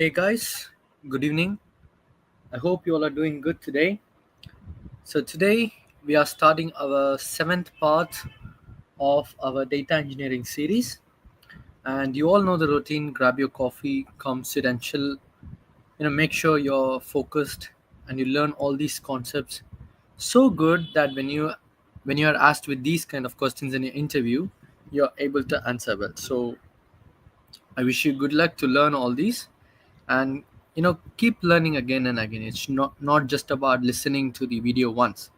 Hey guys, good evening. I hope you all are doing good today. So, today we are starting our seventh part of our data engineering series. And you all know the routine: grab your coffee, come sit and chill. Make sure you're focused and you learn all these concepts so good that when you are asked with these kind of questions in your interview, you're able to answer well. So, I wish you good luck to learn all these and keep learning again and again. It's not just about listening to the video once,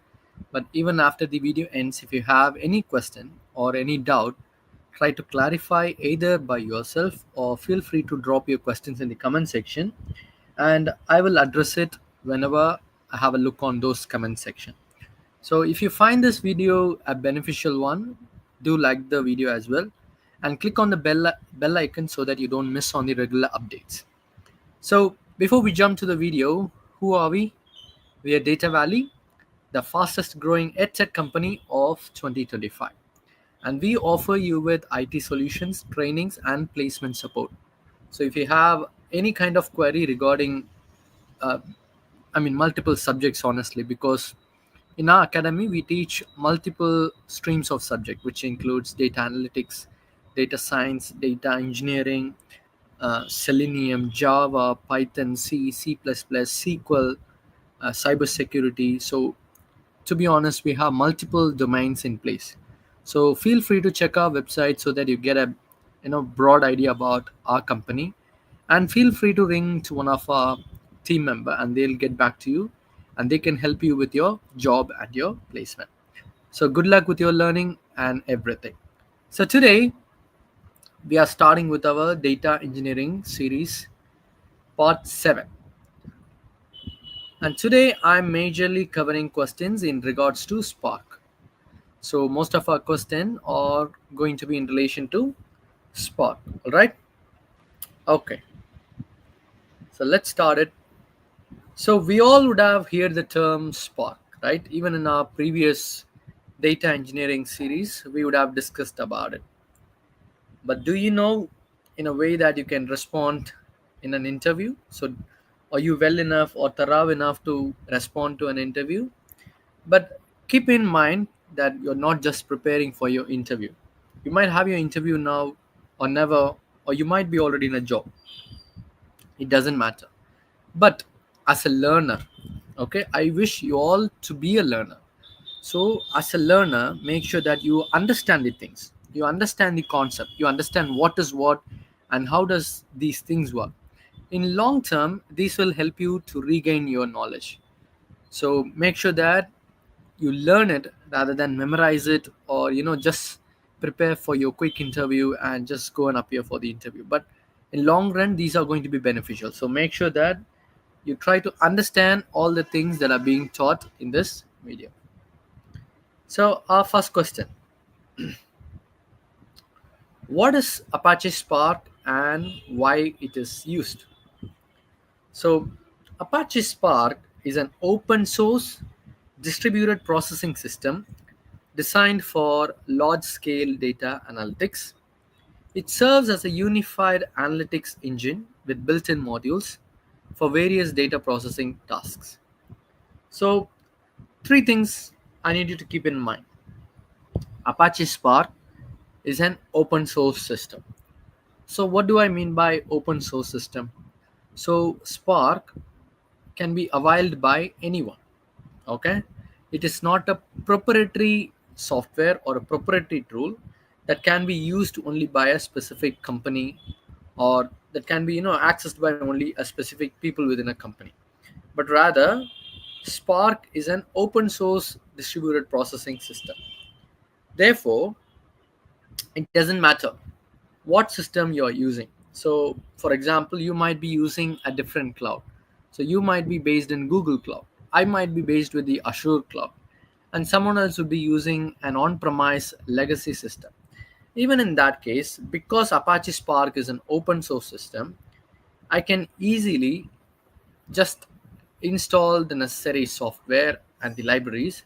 but even after the video ends, if you have any question or any doubt, try to clarify either by yourself or feel free to drop your questions in the comment section, and I will address it whenever I have a look on those comment section. So if you find this video a beneficial one, do like the video as well and click on the bell icon so that you don't miss on the regular updates. So before we jump to the video, who are we? We are Data Valley, the fastest growing edtech company of 2025. And we offer you with IT solutions, trainings, and placement support. So if you have any kind of query regarding, uh, multiple subjects, honestly, because in our academy, we teach multiple streams of subject, which includes data analytics, data science, data engineering, Selenium, Java, Python, C, C++, SQL, cybersecurity. So, to be honest, we have multiple domains in place. So, feel free to check our website so that you get a broad idea about our company, and feel free to ring to one of our team member, and they'll get back to you, and they can help you with your job and your placement. So, good luck with your learning and everything. So, today we are starting with our data engineering series part 7, and today I'm majorly covering questions in regards to Spark. So most of our questions are going to be in relation to Spark. All right. Okay, so let's start it. So we all would have heard the term Spark, right? Even in our previous data engineering series we would have discussed about it. But do you know in a way that you can respond in an interview? So are you well enough or thorough enough to respond to an interview? But keep in mind that you're not just preparing for your interview. You might have your interview now or never, or you might be already in a job. It doesn't matter. But as a learner, okay, I wish you all to be a learner. So, as a learner, make sure that you understand the things. You understand the concept. You understand what is what and how does these things work. In long term, these will help you to regain your knowledge. So make sure that you learn it rather than memorize it, or just prepare for your quick interview and just go and appear for the interview. But in long run, these are going to be beneficial. So make sure that you try to understand all the things that are being taught in this video. So our first question: what is Apache Spark and why it is used? So Apache Spark is an open source distributed processing system designed for large scale data analytics. It serves as a unified analytics engine with built in modules for various data processing tasks. So, three things I need you to keep in mind: Apache Spark is an open source system. So, what do I mean by open source system? So, Spark can be availed by anyone. Okay, it is not a proprietary software or a proprietary tool that can be used only by a specific company, or that can be accessed by only a specific people within a company. But rather, Spark is an open source distributed processing system. Therefore, it doesn't matter what system you're using. So for example, you might be using a different cloud. So you might be based in Google Cloud, I might be based with the Azure Cloud, and someone else would be using an on-premise legacy system. Even in that case, because Apache Spark is an open source system, I can easily just install the necessary software and the libraries,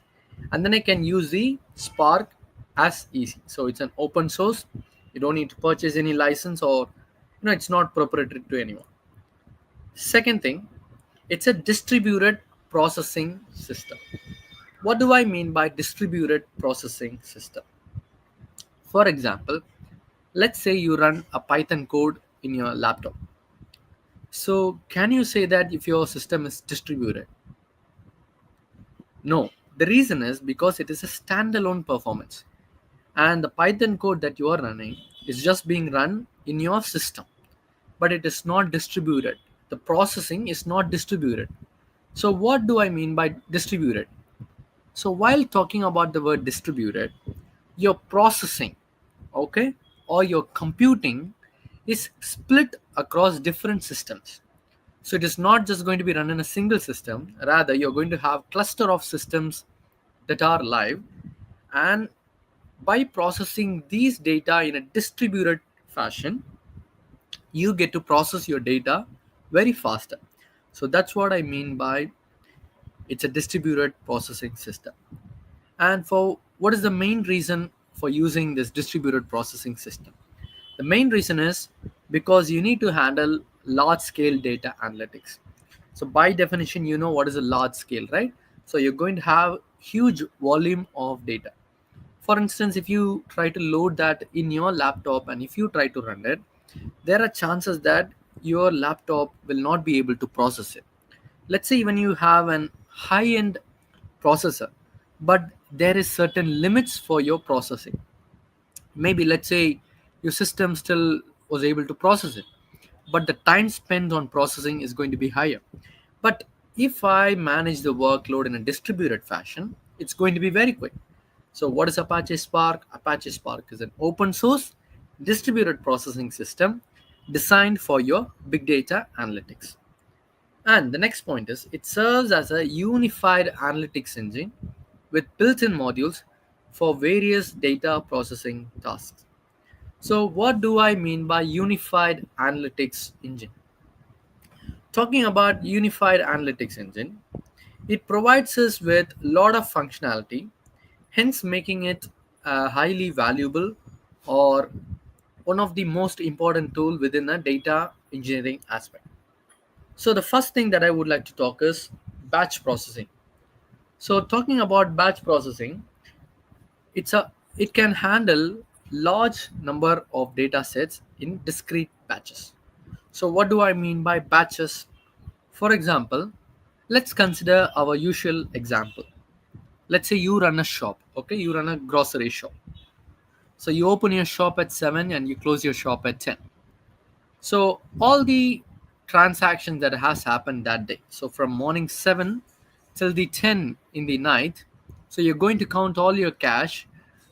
and then I can use the Spark as easy. So it's an open source. You don't need to purchase any license, or it's not proprietary to anyone. Second thing, it's a distributed processing system. What do I mean by distributed processing system? For example, let's say you run a Python code in your laptop. So, can you say that if your system is distributed? No. The reason is because it is a standalone performance. And the Python code that you are running is just being run in your system, but it is not distributed. The processing is not distributed. So, what do I mean by distributed? So, while talking about the word distributed, your processing, okay, or your computing is split across different systems. So, it is not just going to be run in a single system, rather, you're going to have cluster of systems that are live, and by processing these data in a distributed fashion, you get to process your data very faster. So that's what I mean by it's a distributed processing system. And for what is the main reason for using this distributed processing system? The main reason is because you need to handle large scale data analytics. So by definition, you know what is a large scale, right? So you're going to have huge volume of data. For instance, if you try to load that in your laptop and if you try to run it, there are chances that your laptop will not be able to process it. Let's say when you have an high end processor, but there is certain limits for your processing. Maybe let's say your system still was able to process it, but the time spent on processing is going to be higher. But if I manage the workload in a distributed fashion, it's going to be very quick. So what is Apache Spark? Apache Spark is an open source distributed processing system designed for your big data analytics. And the next point is it serves as a unified analytics engine with built-in modules for various data processing tasks. So what do I mean by unified analytics engine? Talking about unified analytics engine, it provides us with a lot of functionality, hence making it highly valuable or one of the most important tool within a data engineering aspect. So the first thing that I would like to talk is batch processing. So talking about batch processing, it can handle large number of data sets in discrete batches. So what do I mean by batches? For example, let's consider our usual example. Let's say you run a shop, okay? You run a grocery shop. So you open your shop at 7 and you close your shop at 10. So all the transactions that has happened that day. So from morning 7 till the 10 in the night. So you're going to count all your cash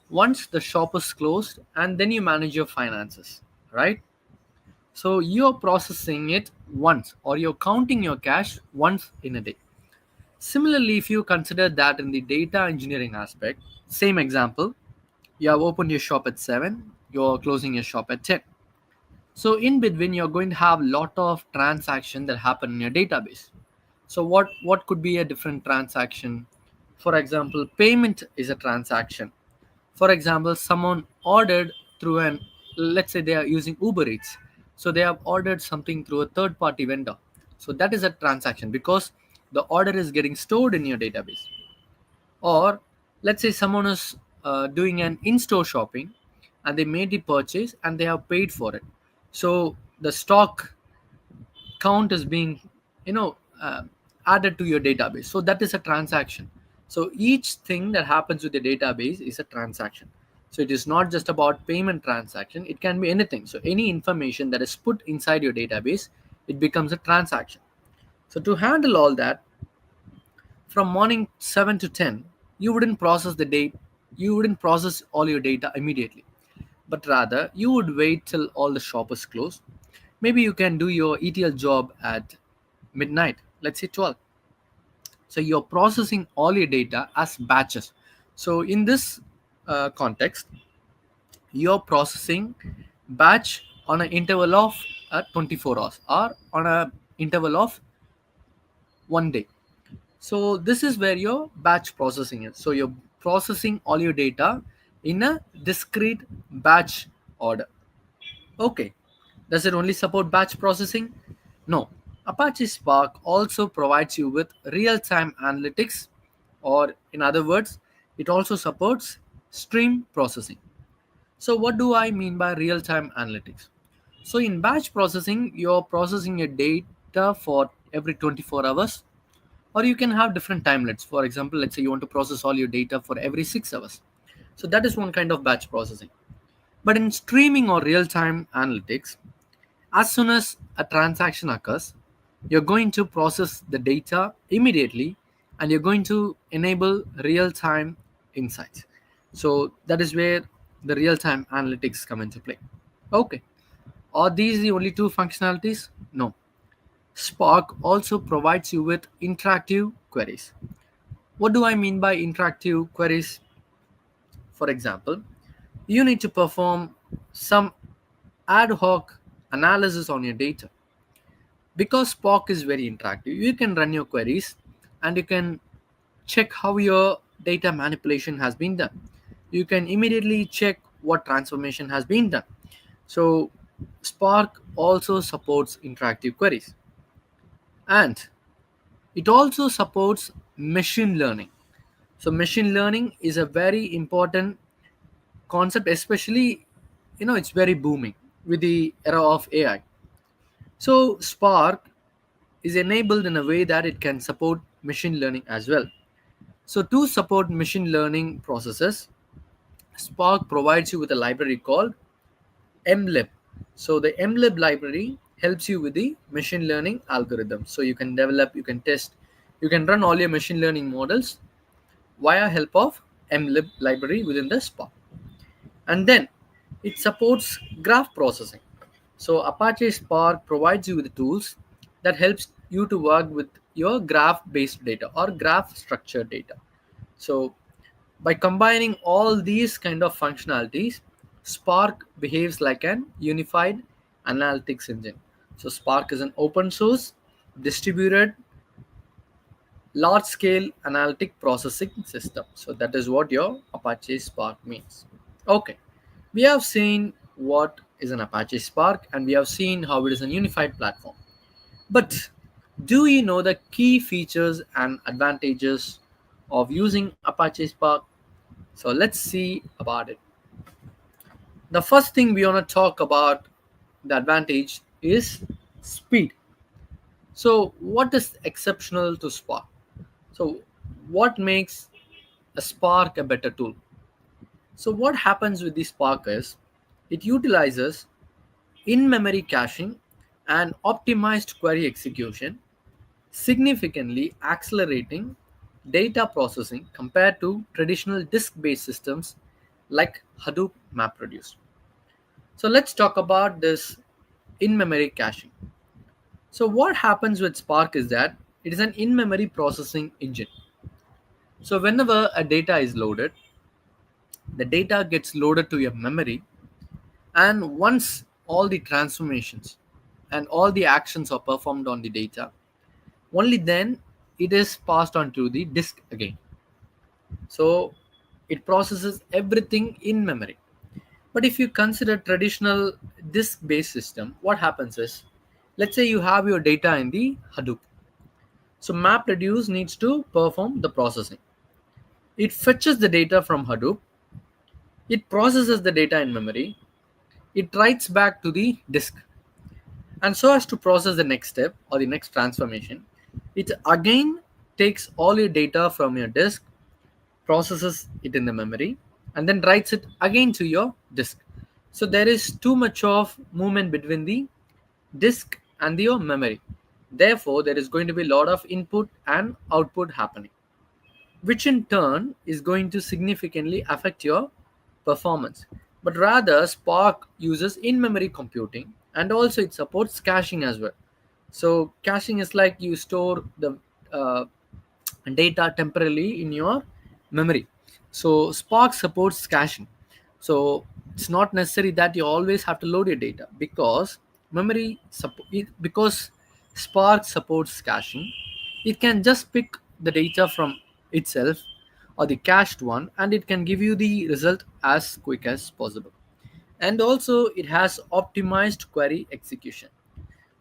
once the shop is closed and then you manage your finances, right? So you're processing it once or you're counting your cash once in a day. Similarly, if you consider that in the data engineering aspect, same example, you have opened your shop at 7, you're closing your shop at 10. So in between, you're going to have a lot of transactions that happen in your database. So what could be a different transaction? For example, payment is a transaction. For example, someone ordered through an, let's say they are using Uber Eats. So they have ordered something through a third party vendor. So that is a transaction because the order is getting stored in your database. Or let's say someone is doing an in-store shopping and they made the purchase and they have paid for it. So the stock count is being, you know, added to your database. So that is a transaction. So each thing that happens with the database is a transaction. So it is not just about payment transaction. It can be anything. So any information that is put inside your database, it becomes a transaction. So to handle all that, from morning 7 to 10, you wouldn't process the date, you wouldn't process all your data immediately, but rather you would wait till all the shop is closed. Maybe you can do your ETL job at midnight, let's say 12. So you're processing all your data as batches. So in this context, you're processing batch on an interval of 24 hours or on a interval of 1 day. So this is where your batch processing is. So you're processing all your data in a discrete batch order. Okay. Does it only support batch processing? No. Apache Spark also provides you with real-time analytics, or in other words, it also supports stream processing. So what do I mean by real-time analytics? So in batch processing, you're processing your data for every 24 hours, or you can have different timelets. For example, let's say you want to process all your data for every 6 hours. So that is one kind of batch processing. But in streaming or real-time analytics, as soon as a transaction occurs, you're going to process the data immediately and you're going to enable real time insights. So that is where the real time analytics come into play. Okay. Are these the only two functionalities? No. Spark also provides you with interactive queries. What do I mean by interactive queries? For example, you need to perform some ad hoc analysis on your data. Because Spark is very interactive, you can run your queries and you can check how your data manipulation has been done. You can immediately check what transformation has been done. So Spark also supports interactive queries, and it also supports machine learning. So machine learning is a very important concept, especially it's very booming with the era of AI. So Spark is enabled in a way that it can support machine learning as well. So to support machine learning processes, Spark provides you with a library called MLib. So the MLib library helps you with the machine learning algorithm. So you can develop, you can test, you can run all your machine learning models via help of MLib library within the Spark. And then it supports graph processing. So Apache Spark provides you with the tools that helps you to work with your graph based data or graph structured data. So by combining all these kind of functionalities, Spark behaves like an unified analytics engine. So Spark is an open source distributed large scale analytic processing system. So that is what your Apache Spark means. Okay, we have seen what is an Apache Spark and we have seen how it is a unified platform. But do you know the key features and advantages of using Apache Spark? So let's see about it. The first thing we want to talk about the advantage is speed. So what is exceptional to Spark? So what makes a Spark a better tool? So what happens with the Spark is it utilizes in-memory caching and optimized query execution, significantly accelerating data processing compared to traditional disk-based systems like Hadoop MapReduce. So let's talk about this in-memory caching. So what happens with Spark is that it is an in-memory processing engine. So whenever a data is loaded, the data gets loaded to your memory, and once all the transformations and all the actions are performed on the data, only then it is passed on to the disk again. So it processes everything in memory. But if you consider traditional disk based system, what happens is, let's say you have your data in the Hadoop. So MapReduce needs to perform the processing. It fetches the data from Hadoop, it processes the data in memory, it writes back to the disk. And so as to process the next step or the next transformation, it again takes all your data from your disk, processes it in the memory, and then writes it again to your disk. So there is too much of movement between the disk and your memory. Therefore, there is going to be a lot of input and output happening, which in turn is going to significantly affect your performance. But rather, Spark uses in memory computing and also it supports caching as well. So, caching is like you store the data temporarily in your memory. So, Spark supports caching. So, it's not necessary that you always have to load your data because because Spark supports caching, it can just pick the data from itself or the cached one and it can give you the result as quick as possible. And also it has optimized query execution.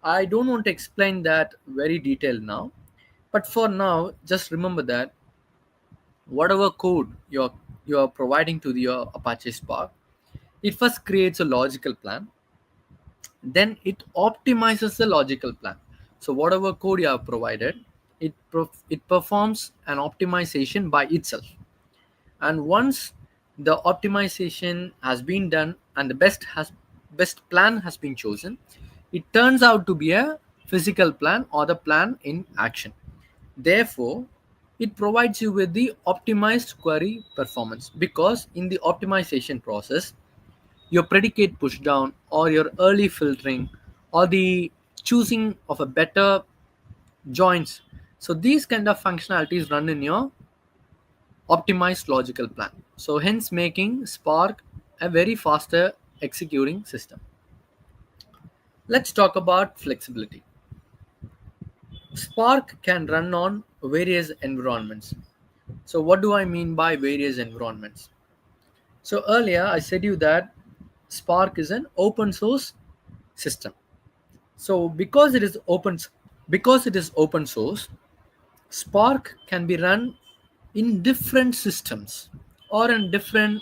I don't want to explain that very detailed now, but for now, just remember that whatever code you're providing to your Apache Spark, it first creates a logical plan, then it optimizes the logical plan. So whatever code you have provided, it performs an optimization by itself. And once the optimization has been done and the best plan has been chosen, it turns out to be a physical plan or the plan in action. Therefore, it provides you with the optimized query performance, because in the optimization process, your predicate pushdown or your early filtering or the choosing of a better joins, so these kind of functionalities run in your optimized logical plan, so hence making Spark a very faster executing system. Let's talk about flexibility. Spark can run on various environments. So what do I mean by various environments? So earlier I said you that Spark is an open source system. So because it is open source, Spark can be run in different systems, or in different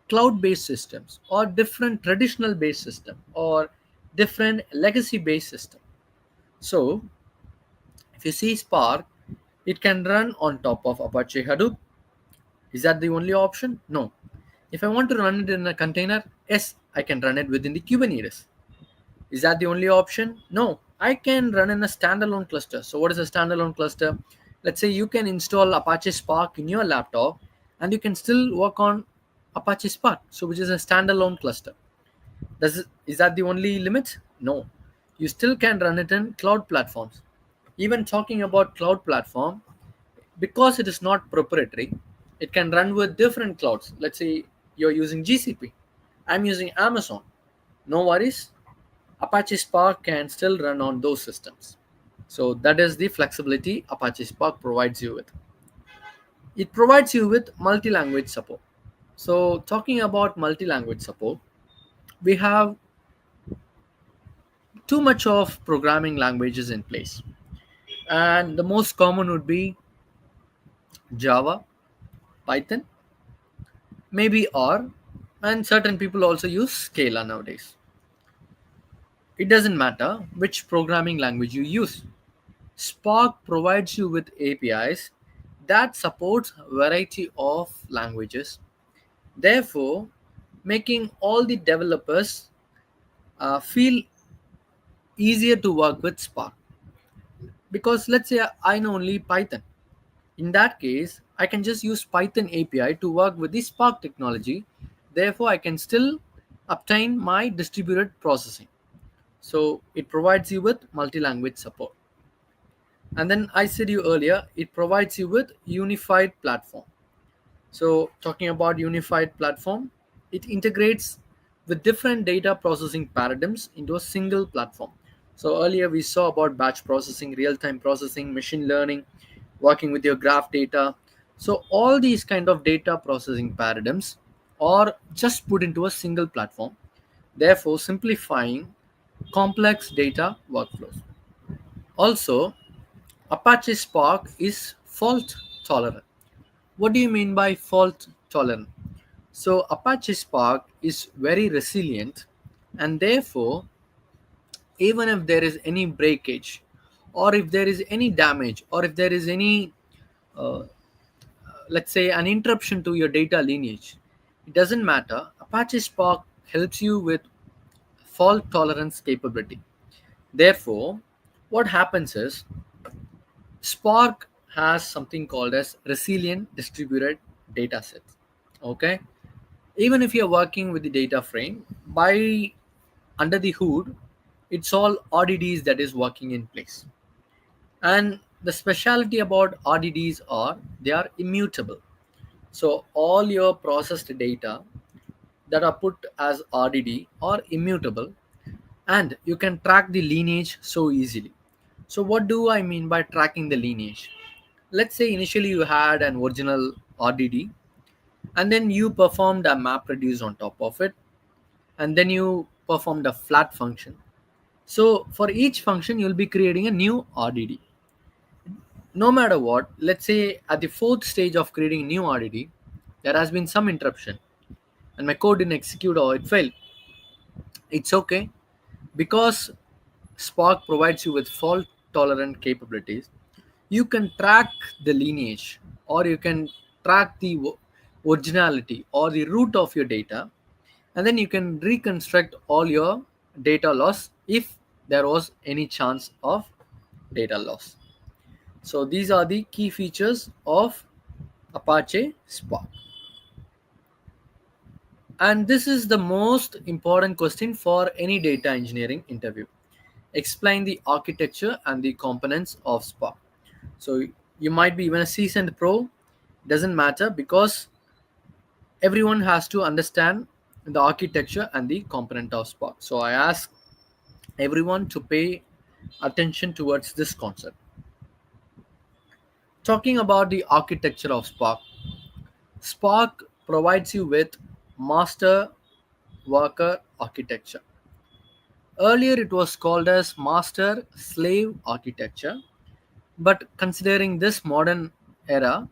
cloud-based systems, or different traditional based system, or different legacy based system. So if you see Spark, it can run on top of Apache Hadoop. Is that the only option? No. If I want to run it in a container, yes, I can run it within the Kubernetes. Is that the only option? No. I can run in a standalone cluster. So what is a standalone cluster? Let's say you can install Apache Spark in your laptop and you can still work on Apache Spark, so which is a standalone cluster. Is that the only limit? No. You still can run it in cloud platforms. Even talking about cloud platform, because it is not proprietary, it can run with different clouds. Let's say you're using GCP, I'm using Amazon. No worries, Apache Spark can still run on those systems. So that is the flexibility Apache Spark provides you with. It provides you with multi-language support. So talking about multi-language support, we have too much of programming languages in place. And the most common would be Java, Python, maybe R, and certain people also use Scala nowadays. It doesn't matter which programming language you use. Spark provides you with APIs that supports a variety of languages, therefore making all the developers feel easier to work with Spark. Because let's say I know only Python. In that case, I can just use Python API to work with the Spark technology. Therefore, I can still obtain my distributed processing. So it provides you with multi-language support. And then I said you earlier, it provides you with unified platform. So talking about unified platform, it integrates with different data processing paradigms into a single platform. So earlier we saw about batch processing, real-time processing, machine learning, working with your graph data. So all these kind of data processing paradigms are just put into a single platform, therefore simplifying complex data workflows. Also, Apache Spark is fault tolerant. What do you mean by fault tolerant? So Apache Spark is very resilient, and therefore even if there is any breakage, or if there is any damage, or if there is any uh, let's say an interruption to your data lineage, it doesn't matter. Apache Spark helps you with fault tolerance capability. Therefore, what happens is Spark has something called as resilient distributed data sets. Okay, even if you're working with the data frame by under the hood, it's all RDDs that is working in place. And the specialty about RDDs are they are immutable. So all your processed data that are put as RDD are immutable, and you can track the lineage so easily. So what do I mean by tracking the lineage? Let's say initially you had an original RDD, and then you performed a map reduce on top of it, and then you performed a flat function. So for each function, you'll be creating a new RDD. No matter what, let's say at the fourth stage of creating a new RDD, there has been some interruption and my code didn't execute or it failed. It's okay because Spark provides you with fault tolerant capabilities. You can track the lineage, or you can track the originality or the root of your data, and then you can reconstruct all your data loss if there was any chance of data loss. So these are the key features of Apache Spark. And this is the most important question for any data engineering interview. Explain the architecture and the components of Spark. So you might be even a seasoned pro, doesn't matter, because everyone has to understand the architecture and the component of Spark. So I ask everyone to pay attention towards this concept. Talking about the architecture of Spark, Spark provides you with master worker architecture. Earlier it was called as master slave architecture, but considering this modern era,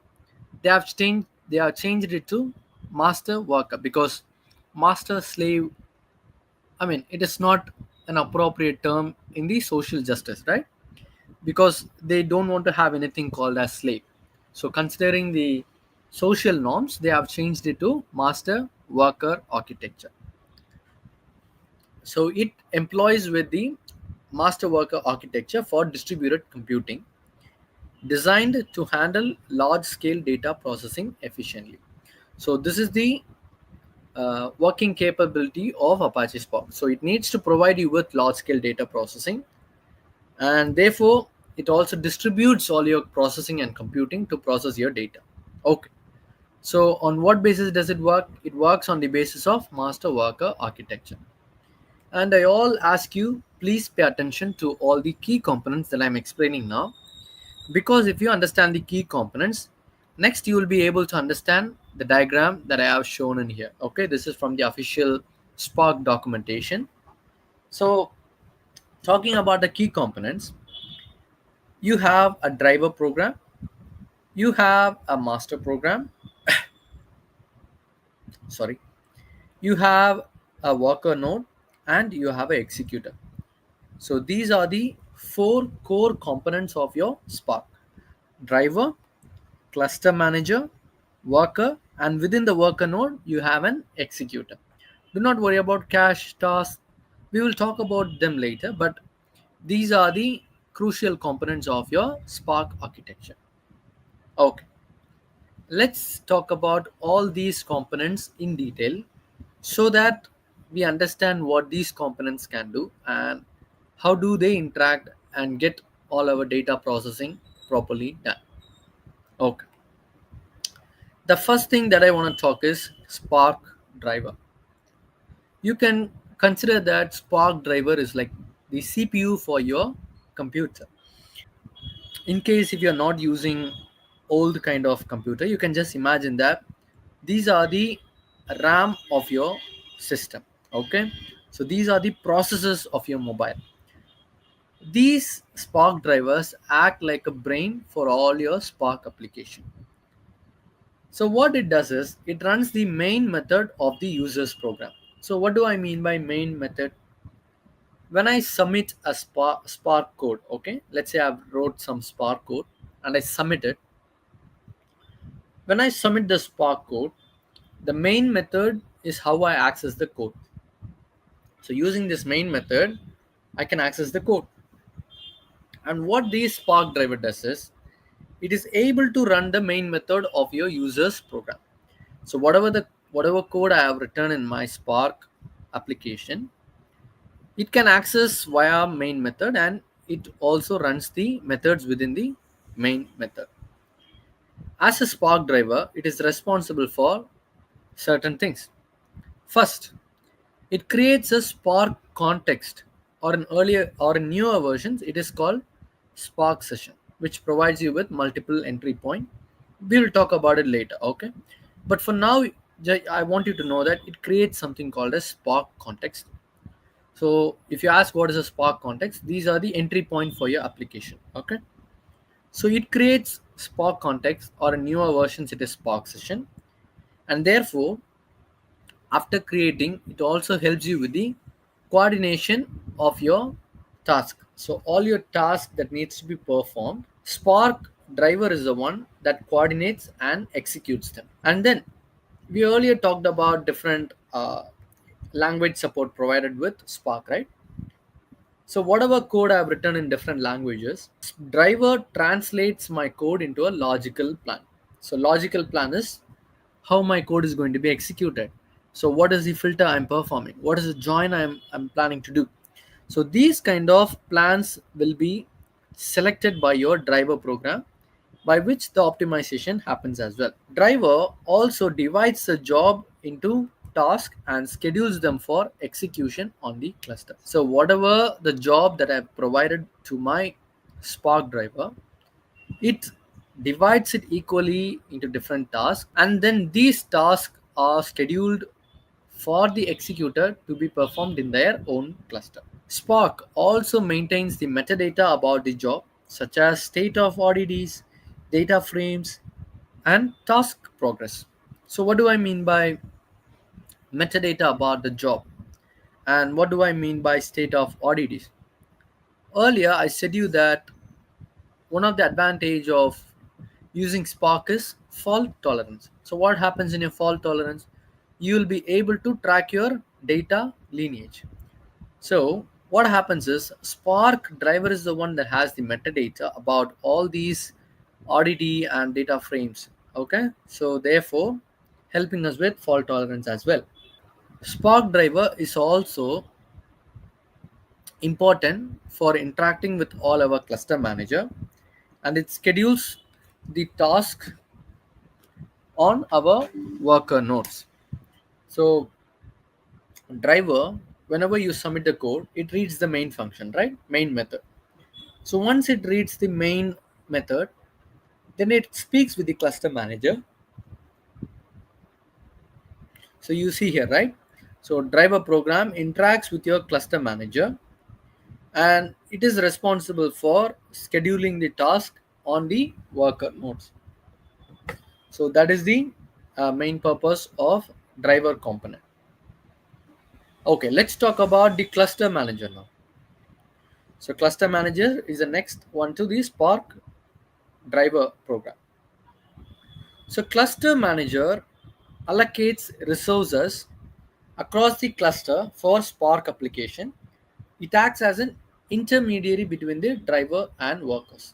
they have changed it to master worker, because master slave, I mean, it is not an appropriate term in the social justice, right? Because they don't want to have anything called as slave. So considering the social norms, they have changed it to master worker architecture. So it employs with the master worker architecture for distributed computing, designed to handle large scale data processing efficiently. So this is the working capability of Apache Spark. So it needs to provide you with large scale data processing, and therefore it also distributes all your processing and computing to process your data. Okay. So on what basis does it work? It works on the basis of master worker architecture. And I all ask you, please pay attention to all the key components that I'm explaining now, because if you understand the key components, next you will be able to understand the diagram that I have shown in here. Okay, this is from the official Spark documentation. So talking about the key components, you have a driver program, you have a master program, sorry, you have a worker node, and you have an executor. So these are the four core components of your Spark: driver, cluster manager, worker, and within the worker node, you have an executor. Do not worry about cache tasks. We will talk about them later, but these are the crucial components of your Spark architecture. Okay, let's talk about all these components in detail so that we understand what these components can do and how do they interact and get all our data processing properly done. Okay. The first thing that I want to talk is Spark driver. You can consider that Spark driver is like the CPU for your computer. In case if you're not using old kind of computer, you can just imagine that these are the RAM of your system. Okay, so these are the processors of your mobile. These Spark drivers act like a brain for all your Spark application. So what it does is it runs the main method of the user's program. So what do I mean by main method? When I submit a Spark code, okay, let's say I've wrote some Spark code and I submit it. When I submit the Spark code, the main method is how I access the code. So using this main method, I can access the code. And what this Spark driver does is it is able to run the main method of your user's program. So whatever code I have written in my Spark application, it can access via main method, and it also runs the methods within the main method. As a Spark driver, it is responsible for certain things. First, it creates a Spark context, or in earlier or in newer versions, it is called Spark session, which provides you with multiple entry point. We will talk about it later, okay? But for now, I want you to know that it creates something called a Spark context. So if you ask what is a Spark context, these are the entry point for your application. Okay. So it creates Spark context or a newer versions it is Spark session, and therefore after creating it also helps you with the coordination of your task. So all your tasks that needs to be performed, Spark driver is the one that coordinates and executes them. And then we earlier talked about different language support provided with Spark, right? So whatever code I've written in different languages, driver translates my code into a logical plan. So logical plan is how my code is going to be executed. So what is the filter I'm performing? What is the join I'm planning to do? So these kind of plans will be selected by your driver program, by which the optimization happens as well. Driver also divides the job into tasks and schedules them for execution on the cluster. So whatever the job that I've provided to my Spark driver, it divides it equally into different tasks, and then these tasks are scheduled for the executor to be performed in their own cluster. Spark also maintains the metadata about the job, such as state of odds, data frames, and task progress. So what do I mean by metadata about the job, and what do I mean by state of odds? Earlier I said you that one of the advantage of using Spark is fault tolerance. So what happens in your fault tolerance? You will be able to track your data lineage. So what happens is Spark driver is the one that has the metadata about all these oddity and data frames. Okay, so therefore helping us with fault tolerance as well. Spark driver is also important for interacting with all our cluster manager, and it schedules the task on our worker nodes. So driver, whenever you submit the code, it reads the main function, right? Main method. So once it reads the main method, then it speaks with the cluster manager. So you see here, right? So driver program interacts with your cluster manager, and it is responsible for scheduling the task on the worker nodes. So that is the main purpose of driver component. Okay, let's talk about the cluster manager now. So cluster manager is the next one to the Spark driver program. So cluster manager allocates resources across the cluster for Spark application. It acts as an intermediary between the driver and workers.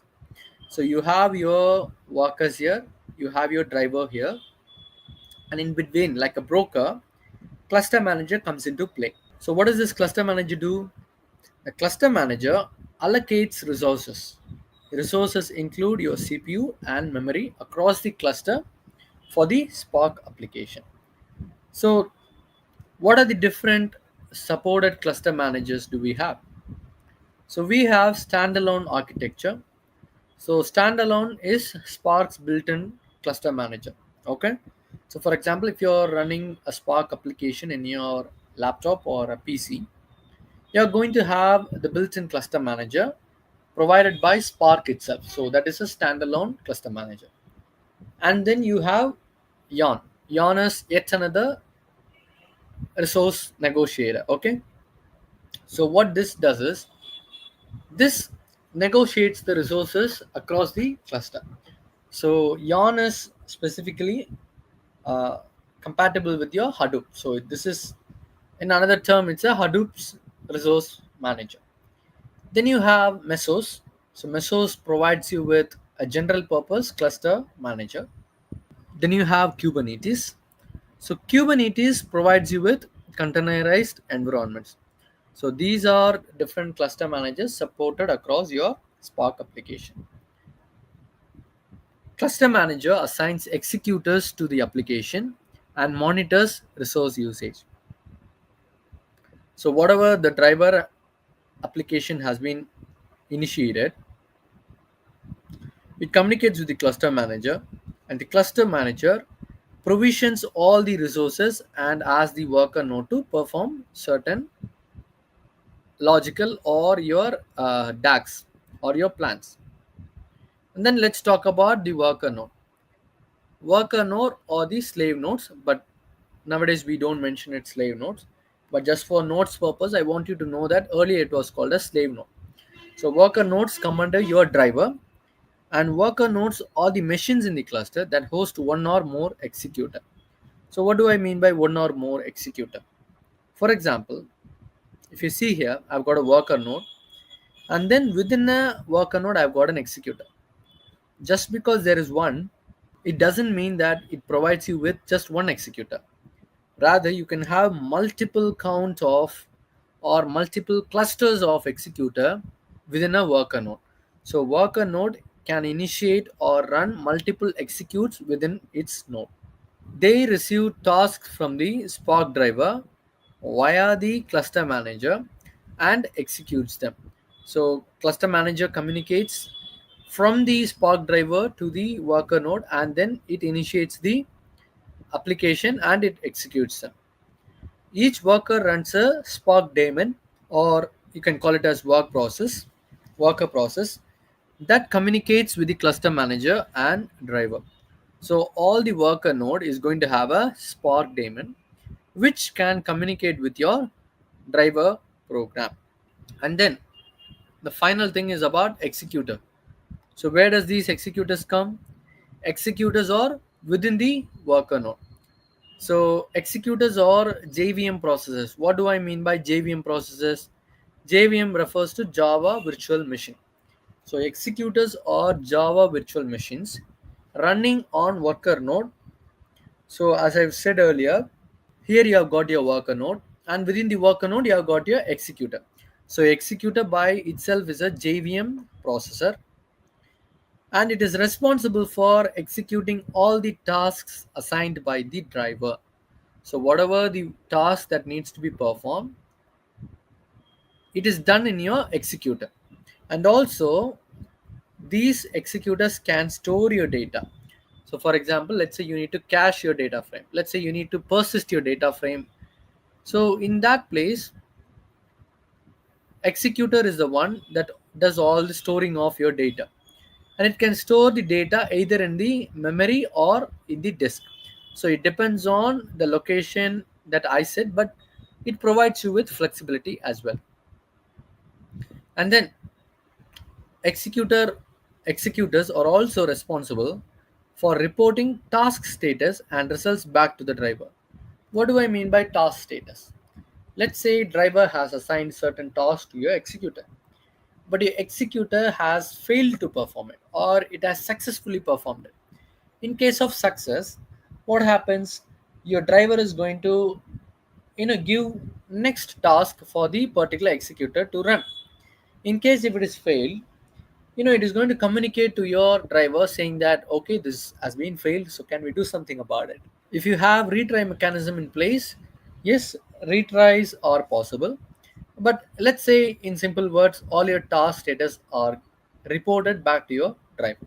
So you have your workers here, you have your driver here, and in between, like a broker, cluster manager comes into play. So what does this cluster manager do? The cluster manager allocates resources. Resources include your CPU and memory across the cluster for the Spark application. So what are the different supported cluster managers do we have? So we have standalone architecture. So standalone is Spark's built-in cluster manager. Okay. So for example, if you're running a Spark application in your laptop or a PC, you're going to have the built-in cluster manager provided by Spark itself. So that is a standalone cluster manager. And then you have Yarn. Yarn is yet another resource negotiator. Okay. So what this does is this negotiates the resources across the cluster. So Yarn is specifically uh, compatible with your Hadoop. So this is, in another term, it's a Hadoop's resource manager. Then you have Mesos. So Mesos provides you with a general purpose cluster manager. Then you have Kubernetes. So Kubernetes provides you with containerized environments. So these are different cluster managers supported across your Spark application. Cluster manager assigns executors to the application and monitors resource usage. So whatever the driver application has been initiated, it communicates with the cluster manager, and the cluster manager provisions all the resources and asks the worker node to perform certain logical or your DAX or your plans. And then let's talk about the worker node. Worker node or the slave nodes, but nowadays we don't mention it slave nodes. But just for nodes purpose, I want you to know that earlier it was called a slave node. So worker nodes come under your driver, and worker nodes are the machines in the cluster that host one or more executor. So what do I mean by one or more executor? For example, if you see here, I've got a worker node, and then within a worker node, I've got an executor. Just because there is one, it doesn't mean that it provides you with just one executor. Rather, you can have multiple count of or multiple clusters of executor within a worker node. So worker node can initiate or run multiple executes within its node. They receive tasks from the Spark driver via the cluster manager and executes them. So cluster manager communicates from the Spark driver to the worker node, and then it initiates the application and it executes them. Each worker runs a Spark daemon, or you can call it as worker process that communicates with the cluster manager and driver. So all the worker node is going to have a Spark daemon which can communicate with your driver program. And then the final thing is about executor. So where does these executors come? Executors are within the worker node. So executors are JVM processes. What do I mean by JVM processes? JVM refers to Java Virtual Machine. So executors are Java virtual machines running on worker node. So as I've said earlier, here you have got your worker node, and within the worker node you have got your executor. So executor by itself is a JVM processor, and it is responsible for executing all the tasks assigned by the driver. So whatever the task that needs to be performed, it is done in your executor. And also these executors can store your data. So for example, let's say you need to cache your data frame. Let's say you need to persist your data frame. So in that place, executor is the one that does all the storing of your data. And it can store the data either in the memory or in the disk. So it depends on the location that I said, but it provides you with flexibility as well. And then executors are also responsible for reporting task status and results back to the driver. What do I mean by task status? Let's say driver has assigned certain tasks to your executor, but your executor has failed to perform it or it has successfully performed it. In case of success, what happens? Your driver is going to give next task for the particular executor to run. In case if it is failed, it is going to communicate to your driver saying that okay, this has been failed, so can we do something about it? If you have retry mechanism in place, yes, retries are possible. But let's say in simple words, all your task status are reported back to your driver.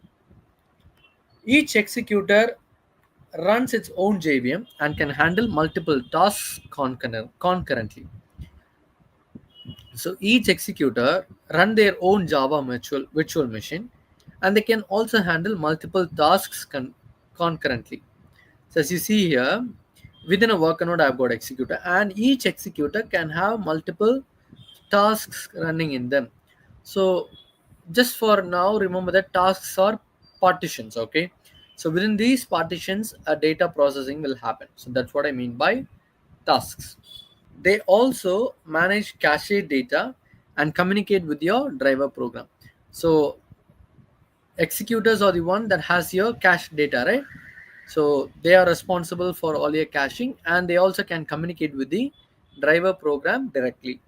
Each executor runs its own JVM and can handle multiple tasks concurrently. So each executor run their own Java virtual machine, and they can also handle multiple tasks concurrently. So as you see here, within a worker node, I've got executor, and each executor can have multiple tasks running in them. So just for now, remember that tasks are partitions. Okay, so within these partitions, a data processing will happen. So that's what I mean by tasks. They also manage cache data and communicate with your driver program. So executors are the one that has your cache data, right? So they are responsible for all your caching, and they also can communicate with the driver program directly.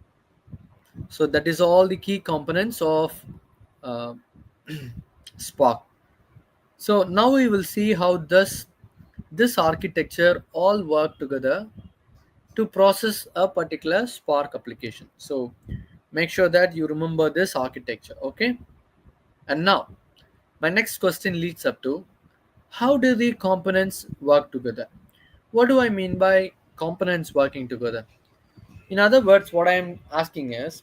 So that is all the key components of uh, Spark. So now we will see how does this architecture all work together to process a particular Spark application. So make sure that you remember this architecture, okay? And now my next question leads up to, how do the components work together? What do I mean by components working together? In other words, what I am asking is,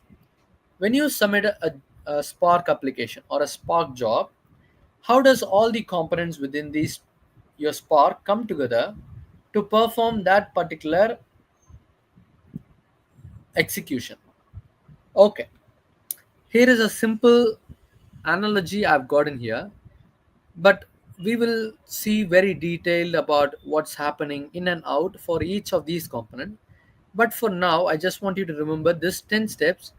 When you submit a Spark application or a Spark job, how does all the components within these your Spark come together to perform that particular execution? Okay, here is a simple analogy I've gotten here, but we will see very detailed about what's happening in and out for each of these components. But for now, I just want you to remember this 10 steps,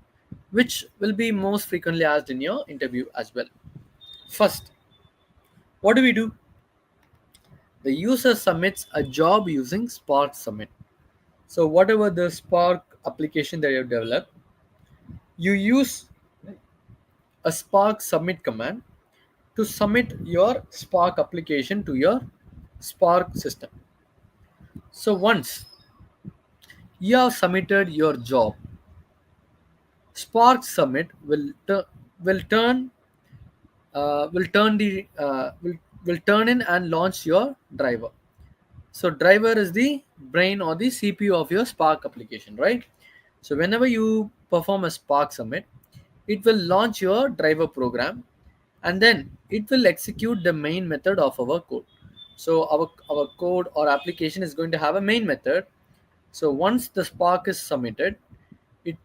which will be most frequently asked in your interview as well. First, what do we do? The user submits a job using Spark Submit. So whatever the Spark application that you have developed, you use a Spark Submit command to submit your Spark application to your Spark system. So once you have submitted your job, Spark Submit will turn will turn the will turn in and launch your driver. So driver is the brain or the CPU of your Spark application, right? So whenever you perform a Spark Submit, it will launch your driver program, and then it will execute the main method of our code. So our code or application is going to have a main method. So once the Spark is submitted, it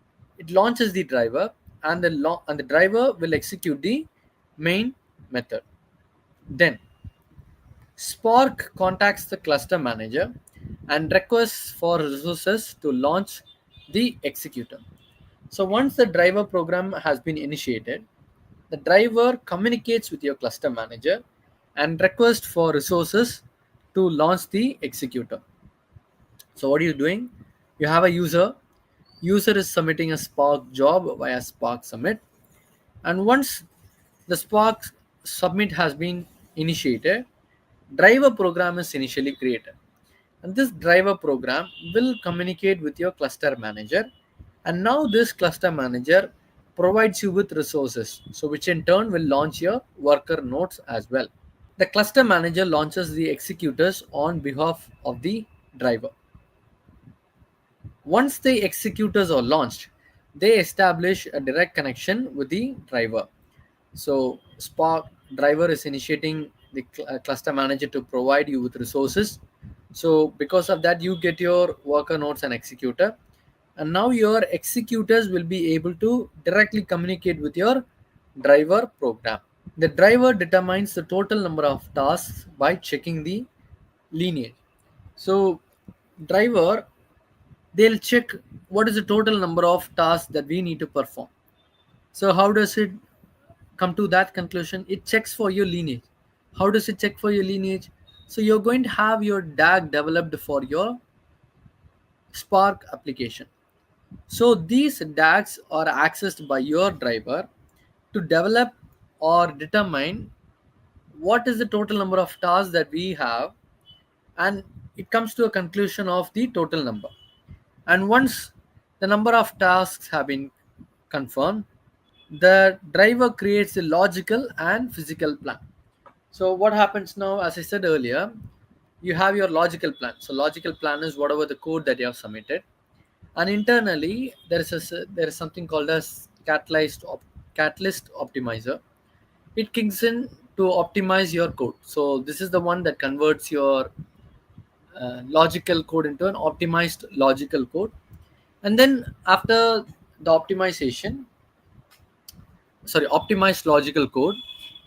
it launches the driver, and the driver will execute the main method. Then Spark contacts the cluster manager and requests for resources to launch the executor. So once the driver program has been initiated, the driver communicates with your cluster manager and requests for resources to launch the executor. So what are you doing? You have a user. User is submitting a Spark job via Spark Submit. And once the Spark submit has been initiated, driver program is initially created. And this driver program will communicate with your cluster manager. And now this cluster manager provides you with resources. So which in turn will launch your worker nodes as well. The cluster manager launches the executors on behalf of the driver. Once the executors are launched, they establish a direct connection with the driver. So Spark driver is initiating the cluster manager to provide you with resources. So because of that, you get your worker nodes and executor. And now your executors will be able to directly communicate with your driver program. The driver determines the total number of tasks by checking the lineage. So driver, they'll check what is the total number of tasks that we need to perform. So how does it come to that conclusion? It checks for your lineage. How does it check for your lineage? So you're going to have your DAG developed for your Spark application. So these DAGs are accessed by your driver to develop or determine what is the total number of tasks that we have, and it comes to a conclusion of the total number. And once the number of tasks have been confirmed, the driver creates a logical and physical plan. So what happens now, as I said earlier, you have your logical plan. So logical plan is whatever the code that you have submitted, and internally there is something called as catalyst optimizer. It kicks in to optimize your code. So this is the one that converts your logical code into an optimized logical code. And then after the optimized logical code,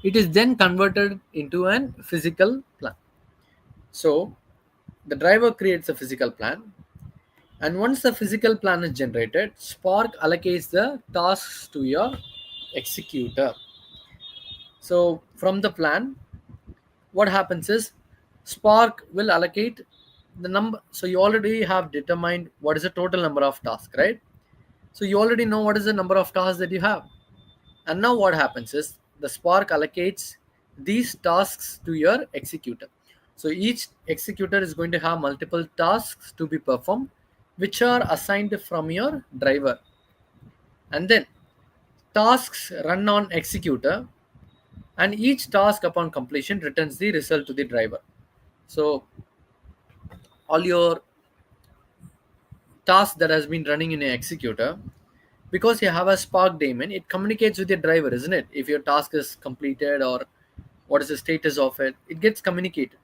it is then converted into an physical plan. So the driver creates a physical plan, and once the physical plan is generated, Spark allocates the tasks to your executor. So from the plan, what happens is Spark will allocate the number. So you already have determined what is the total number of tasks, right? So you already know what is the number of tasks that you have. And now what happens is the Spark allocates these tasks to your executor. So each executor is going to have multiple tasks to be performed, which are assigned from your driver. And then tasks run on executor, and each task upon completion returns the result to the driver. So all your tasks that has been running in an executor because you have a Spark daemon, it communicates with your driver, isn't it? If your task is completed or what is the status of it, it gets communicated.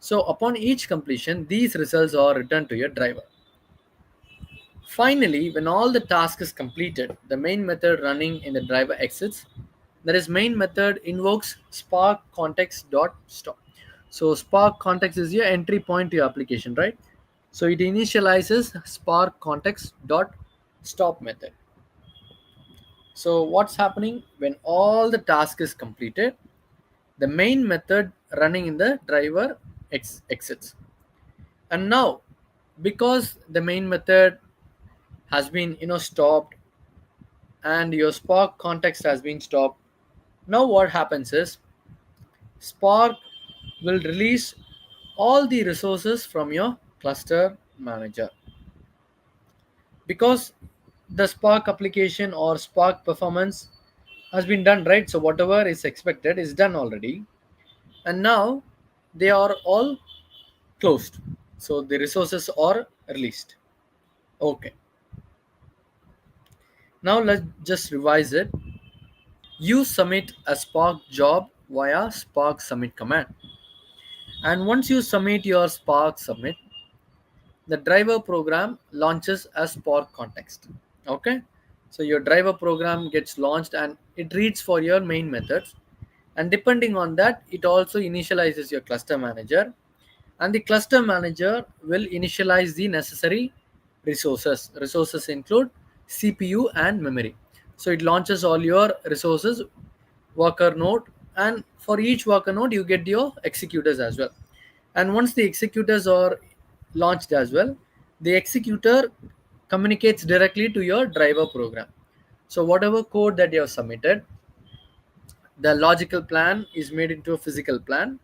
So upon each completion, these results are returned to your driver. Finally, when all the task is completed, the main method running in the driver exits. That is, main method invokes Spark context dot stop. So Spark context is your entry point to your application, right? So it initializes Spark context dot stop method. So what's happening when all the task is completed? The main method running in the driver exits. And now, because the main method has been stopped and your Spark context has been stopped, now what happens is Spark will release all the resources from your cluster manager, because the Spark application or Spark performance has been done, right? So whatever is expected is done already, and now they are all closed. So the resources are released. Okay, now let's just revise it. You submit a Spark job via Spark submit command, and once you submit your Spark submit, the driver program launches a Spark context. Okay, so your driver program gets launched and it reads for your main methods, and depending on that, it also initializes your cluster manager, and the cluster manager will initialize the necessary resources include CPU and memory. So it launches all your resources, worker node, and for each worker node you get your executors as well. And once the executors are launched as well, the executor communicates directly to your driver program. So whatever code that you have submitted, the logical plan is made into a physical plan,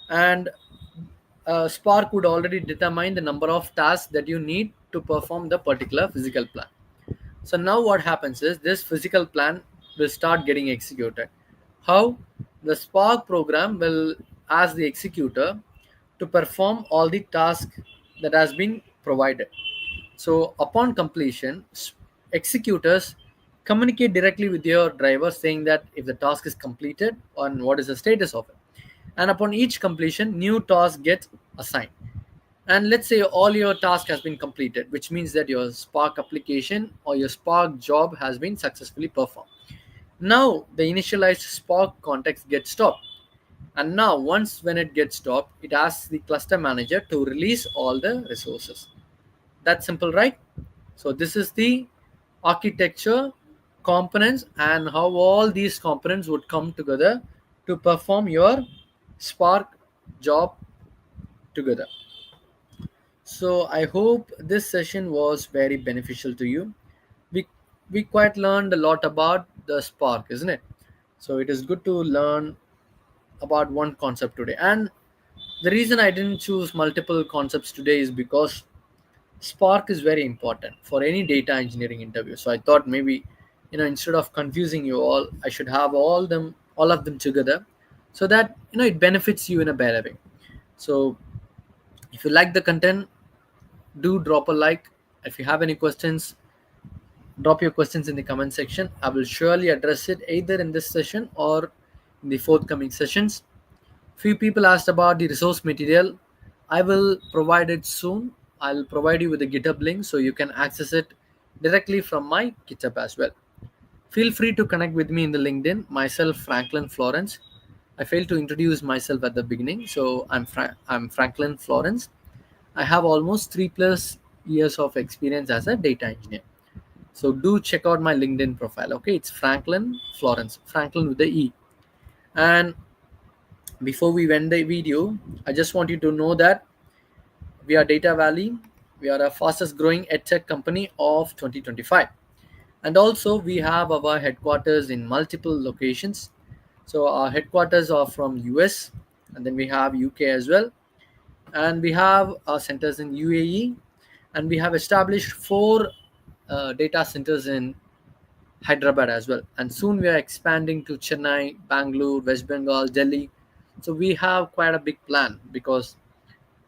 and Spark would already determine the number of tasks that you need to perform the particular physical plan. So now what happens is this physical plan will start getting executed. How? The Spark program will ask the executor to perform all the tasks that has been provided. So upon completion, executors communicate directly with your driver saying that if the task is completed and what is the status of it. And upon each completion, new task gets assigned. And let's say all your task has been completed, which means that your Spark application or your Spark job has been successfully performed. Now the initialized Spark context gets stopped, and now once when it gets stopped, it asks the cluster manager to release all the resources. That's simple, right? So this is the architecture, components, and how all these components would come together to perform your Spark job together. So I hope this session was very beneficial to you. We we quite learned a lot about the Spark, isn't it? So it is good to learn about one concept today. And the reason I didn't choose multiple concepts today is because Spark is very important for any data engineering interview. So I thought maybe, instead of confusing you all, I should have all of them together, so that it benefits you in a better way. So if you like the content, do drop a like. If you have any questions, drop your questions in the comment section. I will surely address it either in this session or in the forthcoming sessions. Few people asked about the resource material. I will provide it soon. I'll provide you with a GitHub link so you can access it directly from my GitHub as well. Feel free to connect with me in the LinkedIn. Myself, Franklin Florence. I failed to introduce myself at the beginning, so I'm Franklin Florence. I have almost 3+ years of experience as a data engineer. So do check out my LinkedIn profile. Okay, it's Franklin Florence, Franklin with the E. And before we end the video, I just want you to know that we are Data Valley. We are the fastest growing edtech company of 2025. And also we have our headquarters in multiple locations. So our headquarters are from US, and then we have UK as well. And we have our centers in UAE, and we have established 4 data centers in Hyderabad as well. And soon we are expanding to Chennai, Bangalore, West Bengal, Delhi. So we have quite a big plan, because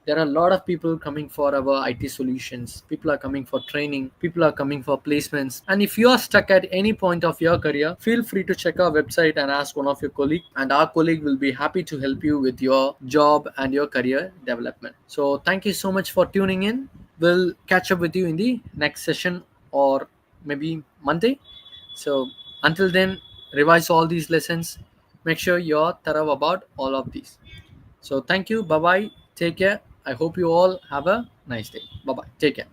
There are a lot of people coming for our IT solutions. People are coming for training. People are coming for placements. And if you are stuck at any point of your career, feel free to check our website and ask one of your colleagues. And our colleague will be happy to help you with your job and your career development. So thank you so much for tuning in. We'll catch up with you in the next session or maybe Monday. So until then, revise all these lessons. Make sure you're thorough about all of these. So thank you. Bye bye. Take care. I hope you all have a nice day. Bye bye. Take care.